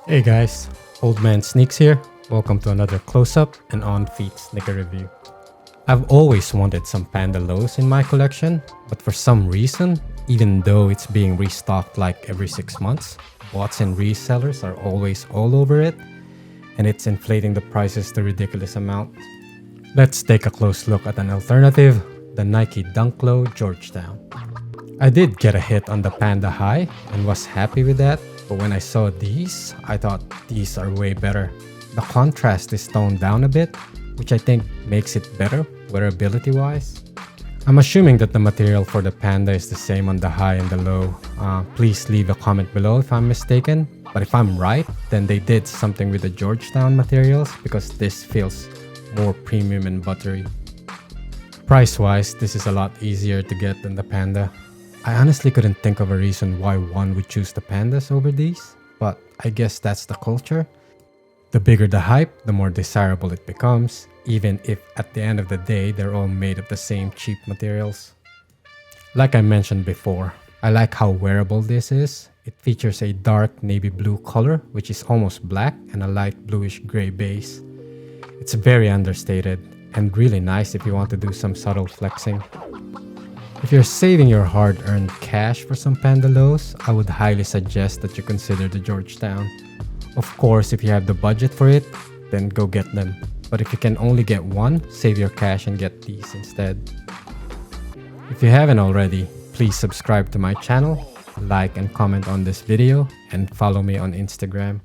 Hey guys, Oldmansneaks here. Welcome to another close-up and on-feet sneaker review. I've always wanted some Panda lows in my collection, but for some reason, even though it's being restocked like every 6 months, bots and resellers are always all over it, and it's inflating the prices to a ridiculous amount. Let's take a close look at an alternative, the Nike Dunk Low Georgetown. I did get a hit on the Panda High and was happy with that. But when I saw these, I thought these are way better. The contrast is toned down a bit, which I think makes it better wearability wise. I'm assuming that the material for the Panda is the same on the high and the low. Please leave a comment below if I'm mistaken. But if I'm right, then they did something with the Georgetown materials because this feels more premium and buttery. Price wise, this is a lot easier to get than the Panda. I honestly couldn't think of a reason why one would choose the Pandas over these, but I guess that's the culture. The bigger the hype, the more desirable it becomes, even if at the end of the day they're all made of the same cheap materials. Like I mentioned before, I like how wearable this is. It features a dark navy blue color, which is almost black, and a light bluish gray base. It's very understated and really nice if you want to do some subtle flexing. If you're saving your hard-earned cash for some Panda lows, I would highly suggest that you consider the Georgetown. Of course, if you have the budget for it, then go get them. But if you can only get one, save your cash and get these instead. If you haven't already, please subscribe to my channel, like and comment on this video, and follow me on Instagram.